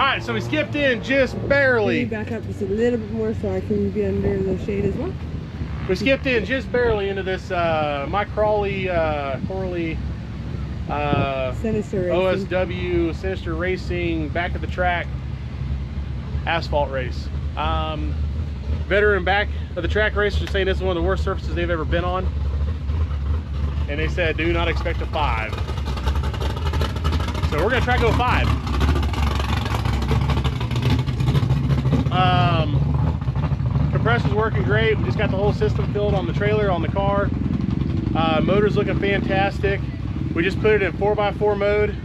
right, so we skipped in just barely. Can you back up just a little bit more so I can be under the shade as well? We skipped in just barely into this my Corley Sinister Racing. OSW Sinister Racing back at the track asphalt race. Veteran back of the track racers are saying this is one of the worst surfaces they've ever been on, and they said do not expect a 5. So we're gonna try to go 5. Compressor's working great. We just got the whole system filled on the trailer, on the car. Motor's looking fantastic. We just put it in 4x4 mode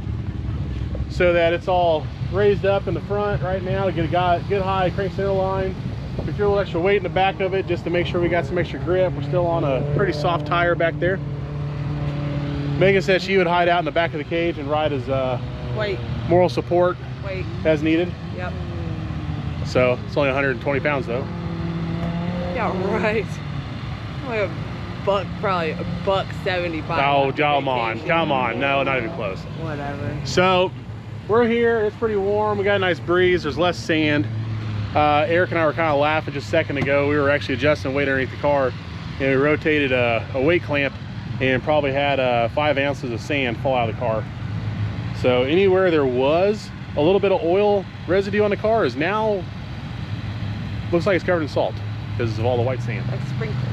so that it's all raised up in the front right now to get a good high crank center line. We feel a little extra weight in the back of it just to make sure we got some extra grip. We're still on a pretty soft tire back there. Megan said she would hide out in the back of the cage and ride as moral support as needed. Yep. So it's only 120 pounds though. Yeah, right. Like probably a buck 75. Oh, come on. No, not even close. Whatever. So we're here. It's pretty warm. We got a nice breeze. There's less sand. Eric and I were kind of laughing just a second ago. We were actually adjusting weight underneath the car, and we rotated a weight clamp and probably had 5 ounces of sand fall out of the car. So anywhere there was a little bit of oil residue on the car is now looks like it's covered in salt because of all the white sand. Like sprinkles.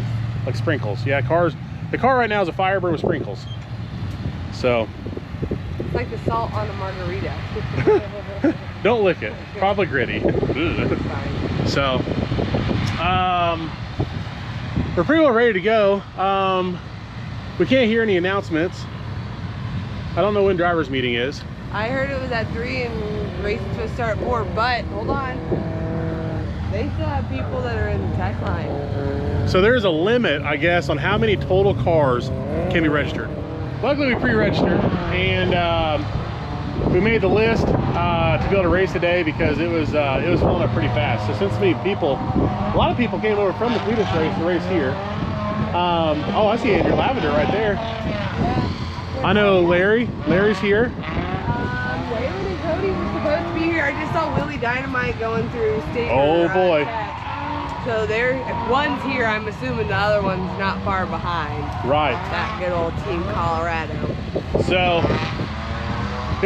Like sprinkles. Yeah, the car right now is a Firebird with sprinkles. So it's like the salt on a margarita. don't lick it. Probably gritty. So we're pretty well ready to go. We can't hear any announcements. I don't know when driver's meeting is. I heard it was at 3 and races to start at 4, but hold on. They still have people that are in the tech line. So there's a limit, I guess, on how many total cars can be registered. Luckily, we pre-registered, and we made the list to be able to race today because it was filling up pretty fast. So since a lot of people came over from the Cleetus race to race here. Oh, I see Andrew Lavender right there. I know Larry's here. Waylon and Cody were supposed to be here. I just saw Willie Dynamite going through state. Oh boy. So if one's here, I'm assuming the other one's not far behind. Right. That good old Team Colorado. So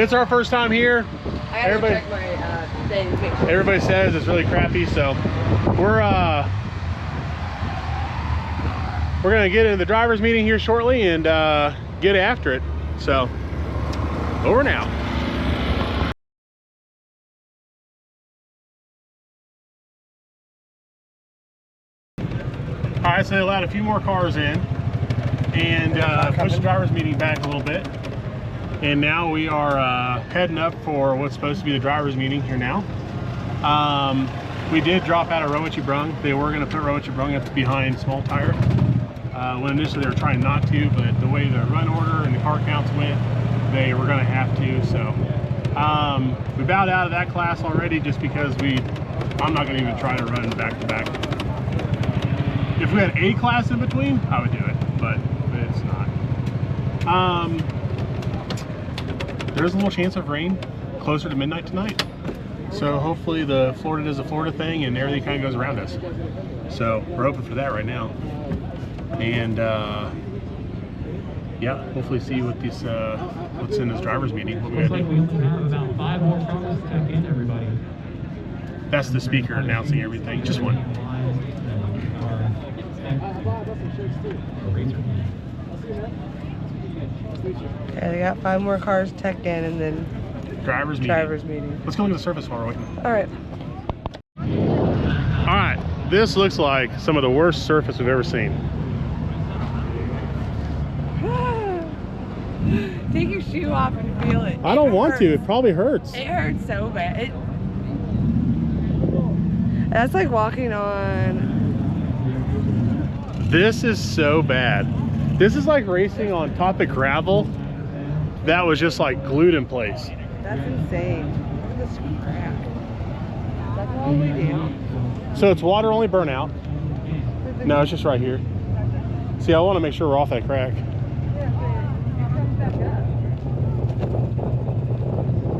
it's our first time here. I gotta check my thing. Everybody says it's really crappy, so we're gonna get into the driver's meeting here shortly and get after it. So over now. All right, so they allowed a few more cars in and pushed the driver's meeting back a little bit. And now we are heading up for what's supposed to be the driver's meeting here now. We did drop out of Rowichi Brung. They were going to put Rowichi Brung up behind small tire. When initially they were trying not to, but the way the run order and the car counts went, they were going to have to. So we bowed out of that class already just because I'm not going to even try to run back to back. If we had a class in between, I would do it, but it's not. There's a little chance of rain closer to midnight tonight. So hopefully the Florida does the Florida thing and everything kind of goes around us. So we're hoping for that right now. And yeah, hopefully see what this what's in this driver's meeting. What we gotta do. We only have about 5 more cars to check in, everybody. That's the speaker announcing everything. Just one. Yeah, they got 5 more cars teched in and then Driver's meeting. Let's go look at the surface while we're waiting. All right. All right, this looks like some of the worst surface we've ever seen. Take your shoe off and feel it. I don't want to. It probably hurts. It hurts so bad. That's like walking on. This is so bad. This is like racing on top of gravel that was just like glued in place. That's insane. Look at this crack. That's all we do. So it's water only burnout. No, it's just right here. See, I want to make sure we're off that crack.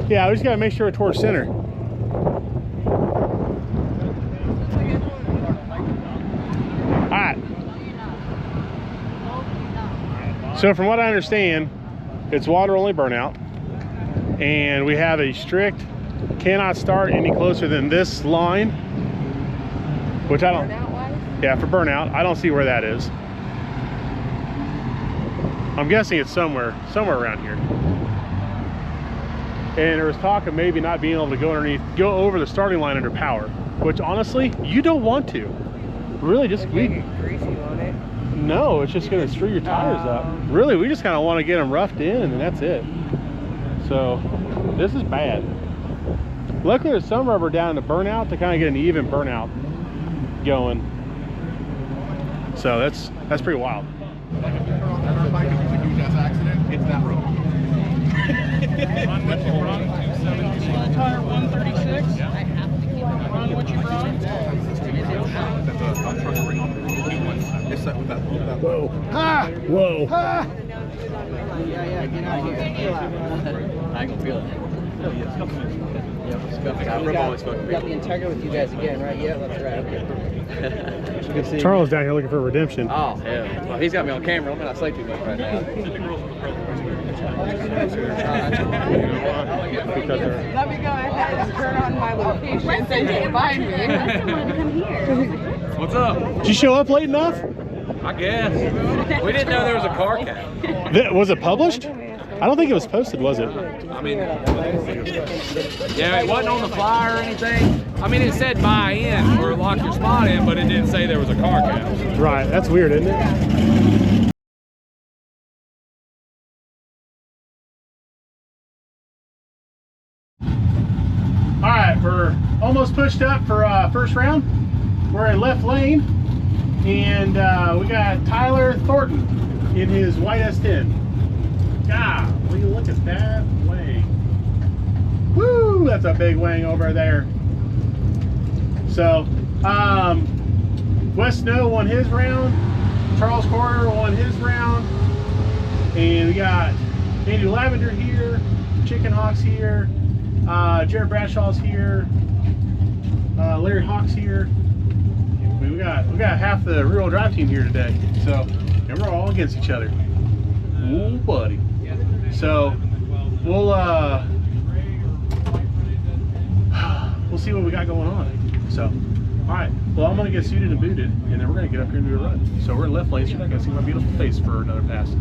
Yeah, we just gotta make sure we're towards center. Alright. So from what I understand, it's water only burnout. And we have a strict cannot start any closer than this line. Which I don't. Yeah, for burnout. I don't see where that is. I'm guessing it's somewhere around here. And there was talk of maybe not being able to go over the starting line under power, which honestly, you don't want to. Really, just greasy on it. No, it's just going to screw your tires up. Really, we just kind of want to get them roughed in, and then that's it. So, this is bad. Luckily, there's some rubber down in the burnout to kind of get an even burnout going. So that's pretty wild. It's that road. Tire 136. Run what you run. Whoa. Ah! Whoa. Ah! Yeah, get out here. I ain't gonna feel it. Got the Integra with you guys again, right? Yeah, that's right. Okay. Charles down here looking for redemption. Oh, yeah. Well, he's got me on camera. I'm not say too much right now. Let me go ahead and turn on my location so you can find me. What's up? Did you show up late enough? I guess. We didn't know there was a car cap. Was it published? I don't think it was posted, was it? I mean, yeah, it wasn't on the flyer or anything. I mean, it said buy in or lock your spot in, but it didn't say there was a car cap. Right, that's weird, isn't it? All right, we're almost pushed up for first round. We're in left lane, and we got Tyler Thornton in his white S10. God, will you look at that wang? Woo, that's a big wang over there. So, Wes Snow won his round, Charles Corder won his round, and we got Andy Lavender here, Chicken Hawks here, Jared Bradshaw's here, Larry Hawks here. We got half the rear-wheel drive team here today. So, and we're all against each other. Ooh, buddy. So we'll see what we got going on. So, all right. Well, I'm gonna get suited and booted, and then we're gonna get up here and do a run. So we're in left lane. So you're not gonna see my beautiful face for another pass.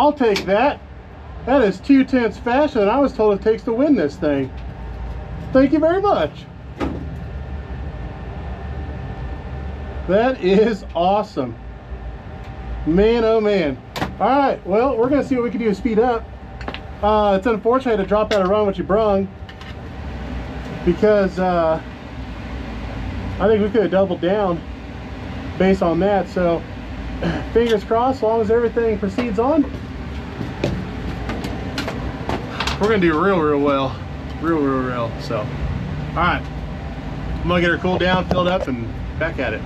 I'll take that. That is 2/10 faster than I was told it takes to win this thing. Thank you very much. That is awesome. Man, oh man. All right, well, we're gonna see what we can do to speed up. It's unfortunate I had to drop out and run what you brung, because I think we could have doubled down based on that. So fingers crossed, as long as everything proceeds on, we're gonna do real well. Real. So, all right, I'm gonna get her cooled down, filled up, and back at it.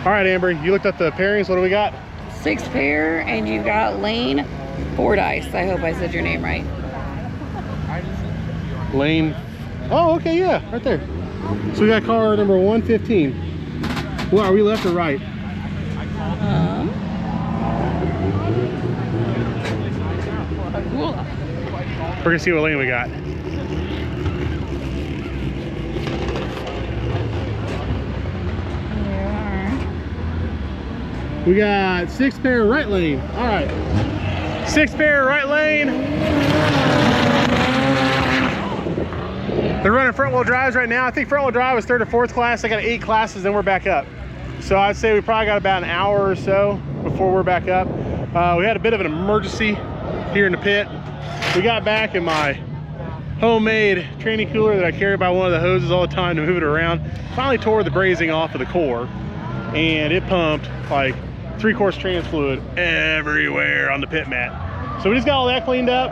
All right, Amber, you looked at the pairings. What do we got? 6 pair, and you got Lane Fordyce. I hope I said your name right. Lane. Oh, okay, yeah, right there. So we got car number 115. Well, are we left or right? Cool. We're gonna see what lane we got. We got 6 pair right lane. All right, 6 pair right lane. They're running front wheel drives right now. I think front wheel drive was 3rd or 4th class. I got 8 classes, then we're back up. So I'd say we probably got about an hour or so before we're back up. We had a bit of an emergency here in the pit. We got back in my homemade training cooler that I carry by one of the hoses all the time to move it around. Finally tore the brazing off of the core, and it pumped like 3/4 trans fluid everywhere on the pit mat. So we just got all that cleaned up.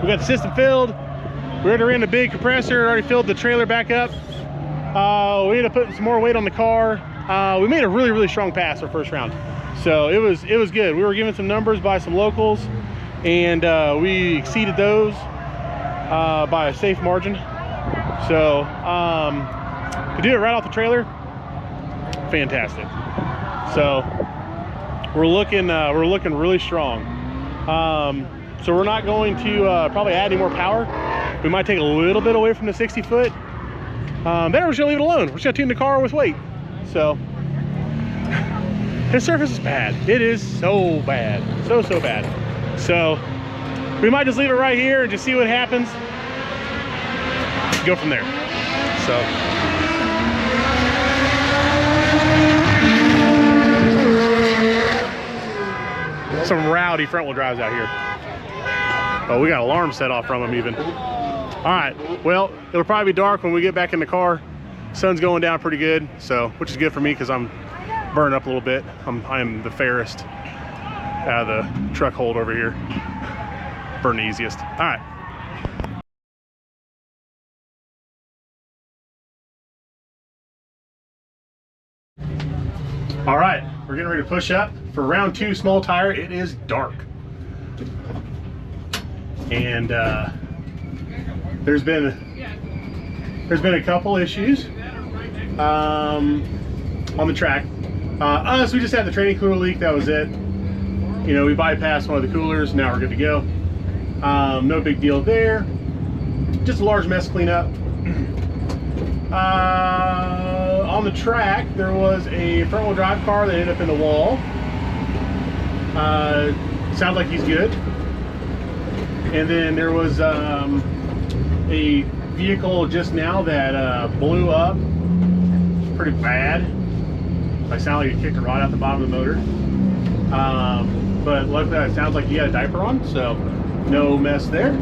We got the system filled. We already ran the big compressor, already filled the trailer back up. We ended up putting some more weight on the car. We made a really strong pass our first round. So it was good. We were given some numbers by some locals, and we exceeded those by a safe margin. So to do it right off the trailer, fantastic. So we're looking really strong. So we're not going to probably add any more power. We might take a little bit away from the 60 foot. Then we're just gonna leave it alone. We're just gonna tune the car with weight. So this surface is bad. It is so bad, so bad. So we might just leave it right here and just see what happens. Go from there. So. Some rowdy front wheel drives out here. Oh, we got alarm set off from them even. All right, well, it'll probably be dark when we get back in the car. Sun's going down pretty good, so which is good for me because I'm burning up a little bit. I am the fairest out of the truck hold over here. Burn the easiest. All right. All right, we're getting ready to push up for round 2 small tire. It is dark, and there's been a couple issues on the track. We just had the training cooler leak. That was it. You know, we bypassed one of the coolers. Now we're good to go. No big deal there. Just a large mess cleanup. On the track, there was a front-wheel drive car that ended up in the wall. Sounds like he's good. And then there was a vehicle just now that blew up pretty bad. Like, sounded like it kicked a rod out the bottom of the motor. But luckily, it sounds like he had a diaper on, so no mess there.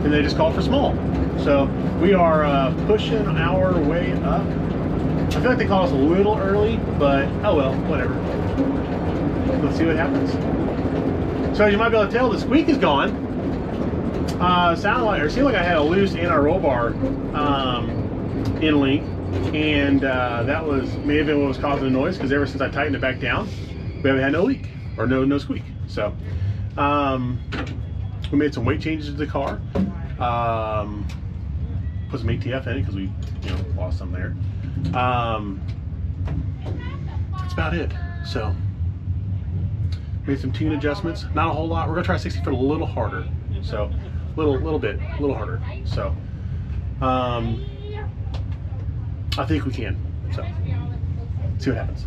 And they just called for small. So we are pushing our way up. I feel like they called us a little early, but oh well, whatever. Let's see what happens. So as you might be able to tell, the squeak is gone. Seemed like I had a loose anti roll bar in link, and that may have been what was causing the noise, because ever since I tightened it back down, we haven't had no leak or no squeak. So we made some weight changes to the car. Put some ATF in it because we lost some there. That's about it. So made some tune adjustments, not a whole lot. We're gonna try 60 foot a little harder, so a little harder. So I think we can. So see what happens.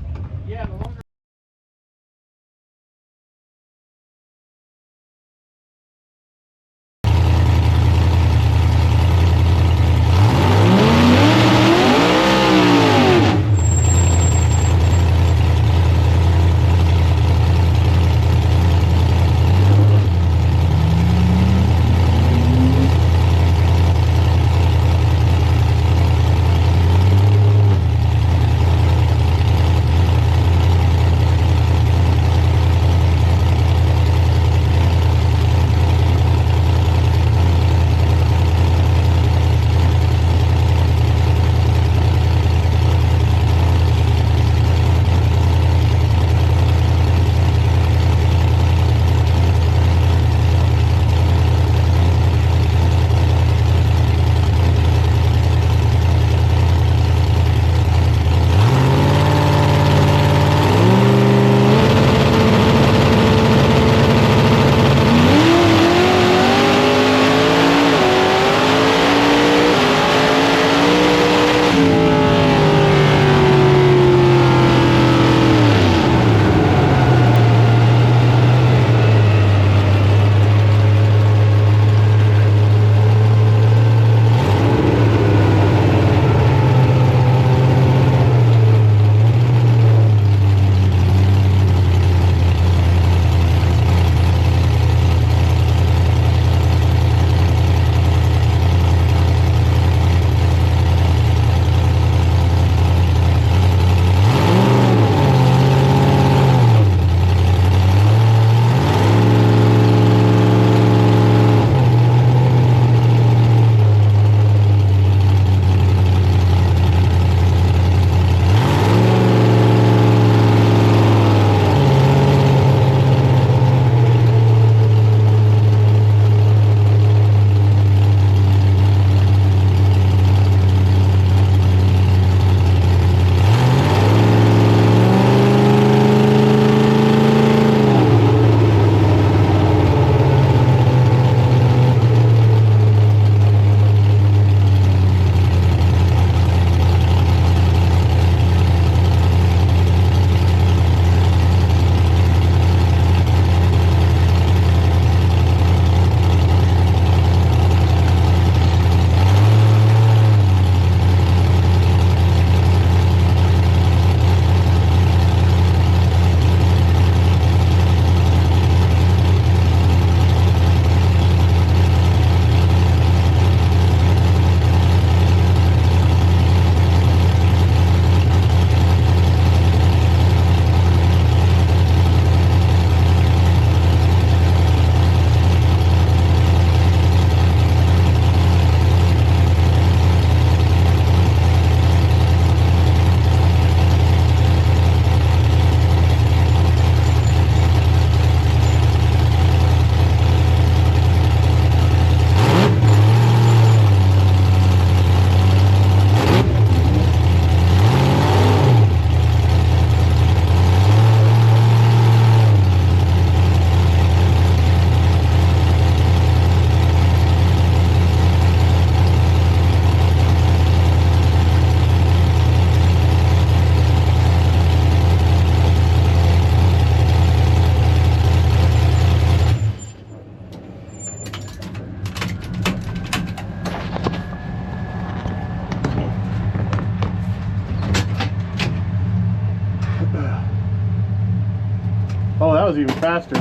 was even faster.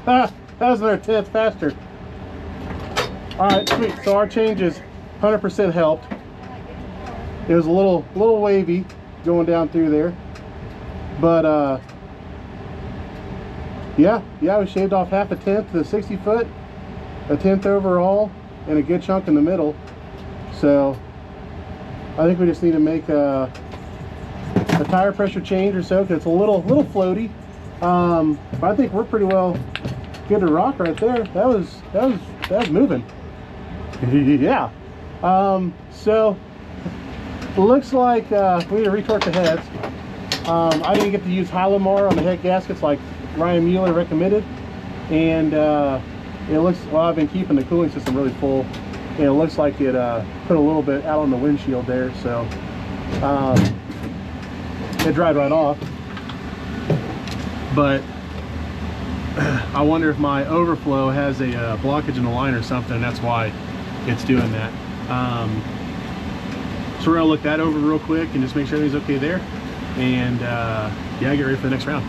Ah, that was another 10th faster. All right, sweet. So our changes 100% helped. It was a little wavy going down through there, but yeah, we shaved off half a tenth to the 60 foot, a 10th overall, and a good chunk in the middle. So I think we just need to make a tire pressure change or so, because it's a little floaty. But I think we're pretty well good to rock right there. That was moving. Yeah. So looks like we need to retorque the heads. I didn't get to use Hylomar on the head gaskets like Ryan Mueller recommended, and it looks, well, I've been keeping the cooling system really full, and it looks like it put a little bit out on the windshield there, so it dried right off. But I wonder if my overflow has a blockage in the line or something. That's why it's doing that. So we're gonna look that over real quick and just make sure everything's okay there, and yeah, get ready for the next round.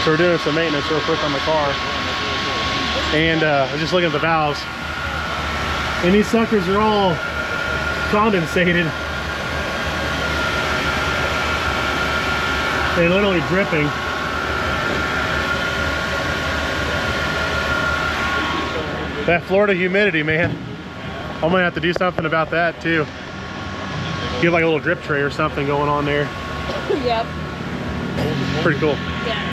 So we're doing some maintenance real quick on the car, and I was just looking at the valves, and these suckers are all condensated and literally dripping. That Florida humidity, man. I'm gonna have to do something about that too. Get like a little drip tray or something going on there. Yep. Pretty cool. Yeah.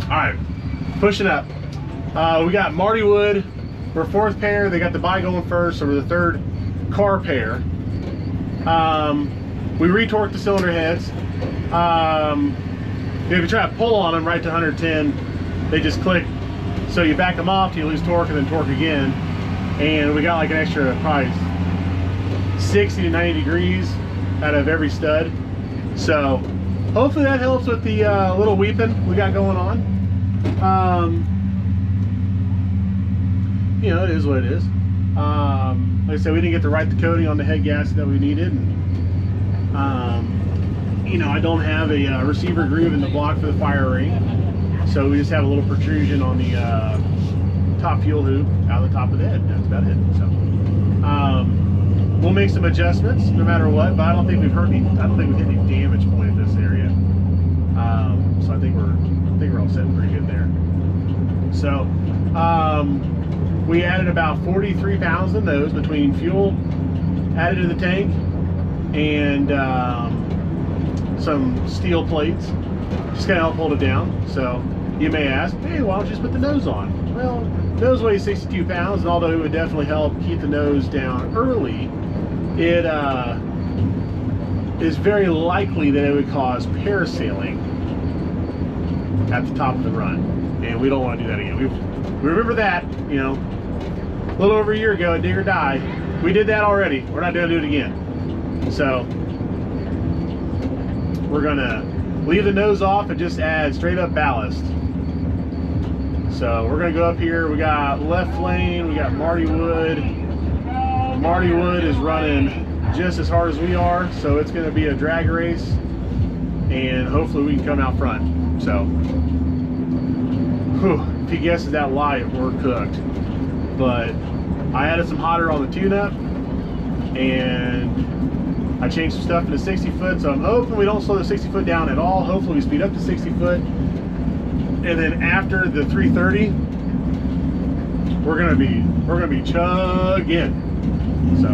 All right, pushing up. We got Marty Wood. We're fourth pair. They got the bike going first, so we're the third car pair. We retorqued the cylinder heads. If you try to pull on them right to 110, they just click. So you back them off, you lose torque, and then torque again. And we got like an extra probably 60 to 90 degrees out of every stud. So hopefully that helps with the little weeping we got going on. You know, it is what it is. Like I said, we didn't get to write the coating on the head gasket that we needed. And, you know, I don't have a receiver groove in the block for the fire ring, so we just have a little protrusion on the top fuel hoop out of the top of the head. That's about it. So we'll make some adjustments no matter what, but I don't think we've hurt any. I don't think we've hit any damage point in this area. So I think we're all set pretty good there. So we added about 43 pounds in those between fuel added to the tank and some steel plates, just kind of help hold it down. So you may ask, hey, why don't you just put the nose on? Well, nose weighs 62 pounds, and although it would definitely help keep the nose down early, it is very likely that it would cause parasailing at the top of the run, and we don't want to do that again. We remember that, you know, a little over a year ago at Dig or Die. We did that already. We're not gonna do it again. So we're gonna leave the nose off and just add straight up ballast. So we're gonna go up here. We got left lane, we got Marty Wood. Marty Wood is running just as hard as we are, so it's gonna be a drag race, and hopefully we can come out front. So, whew, if he guesses that light, we're cooked. But I added some hot air on the tune-up, and I changed some stuff in the 60 foot, so I'm hoping we don't slow the 60 foot down at all. Hopefully we speed up to 60 foot. And then after the 330, we're gonna be chugging. So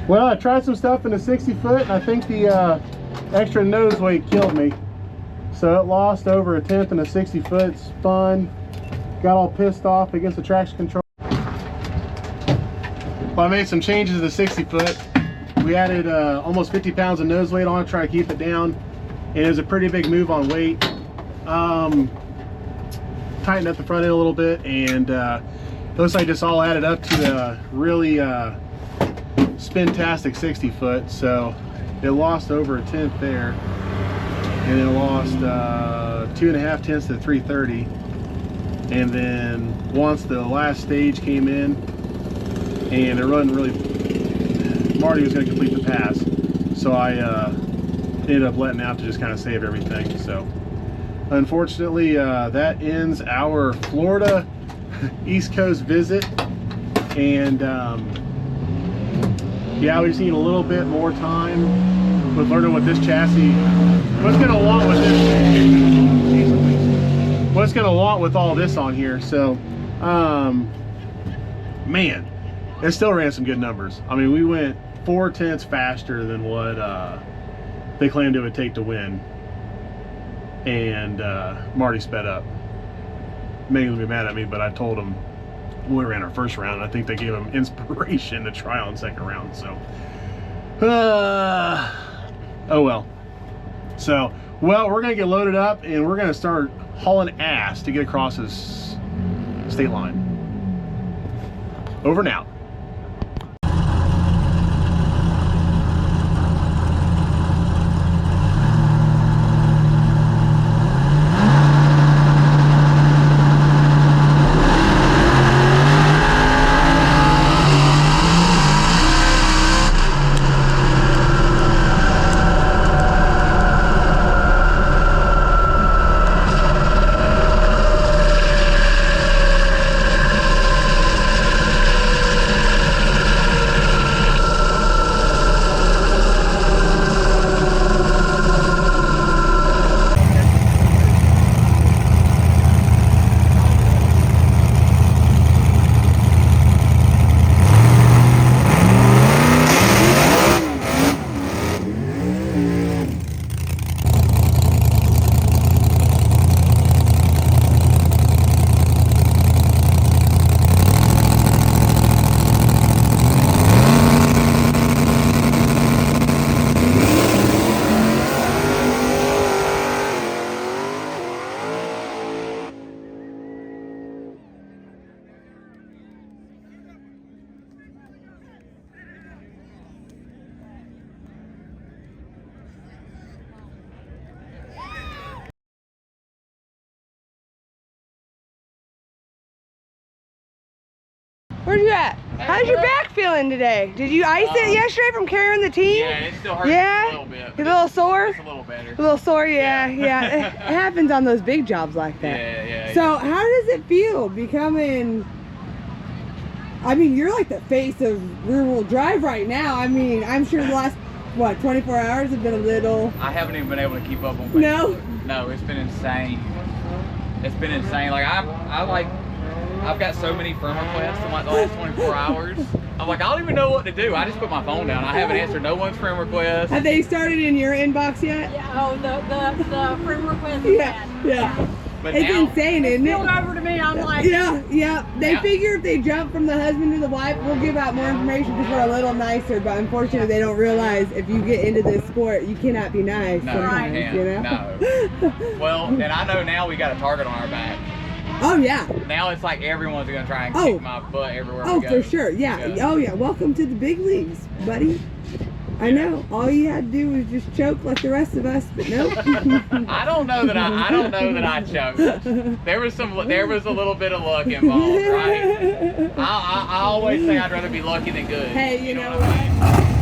Well, I tried some stuff in the 60 foot, and I think the extra nose weight killed me. So it lost over a 1/10 in a 60-foot, spun, got all pissed off against the traction control. Well, I made some changes to the 60-foot. We added almost 50 pounds of nose weight on it, try to keep it down. And it was a pretty big move on weight. Tightened up the front end a little bit, and it looks like this all added up to a really spin-tastic 60-foot. So it lost over a 1/10 there, and it lost 2.5 tenths to 330. And then once the last stage came in, and it wasn't really, Marty was going to complete the pass, so I ended up letting out to just kind of save everything. So unfortunately, that ends our Florida East Coast visit, and yeah, we just need a little bit more time with learning what this chassis, what's going to want with this, what's going to want with all this on here. So man, it still ran some good numbers. I mean, we went 4/10 faster than what they claimed it would take to win, and Marty sped up. Megan's gonna be mad at me, but I told him when we ran our first round, I think they gave him inspiration to try on second round. So oh well. So well, we're gonna get loaded up and we're gonna start hauling ass to get across this state line. Over and out. Where's you at? How's your back feeling today? Did you ice it yesterday from carrying the team? Yeah, it still hurts a little bit. You a little sore? It's a little better. A little sore, yeah. It happens on those big jobs like that. Yeah. So how does it feel becoming, I mean, you're like the face of rear-wheel drive right now. I mean, I'm sure the last, what, 24 hours have been a little... I haven't even been able to keep up on Facebook. No? No, it's been insane. It's been insane. Like, I've got so many friend requests in like the last 24 hours. I'm like, I don't even know what to do. I just put my phone down. I haven't answered no one's friend request. Have they started in your inbox yet? Yeah, oh, the friend request is bad. Yeah. But It's now, insane, isn't it? Spilled over to me, I'm like... Yeah. They Yeah. figure if they jump from the husband to the wife, we'll give out more information because we're a little nicer, but unfortunately they don't realize if you get into this sport, you cannot be nice No, sometimes, you you know? can't. No. Well, and I know now we got a target on our back. Oh, yeah. Now it's like everyone's gonna try and kick my butt everywhere Oh, we go. for sure. Yeah. Yeah. Oh, yeah. Welcome to the big leagues, buddy. I know. All you had to do was just choke like the rest of us, but nope. I don't know that I choked. There was a little bit of luck involved, right? I always say I'd rather be lucky than good. Hey, you know what I mean?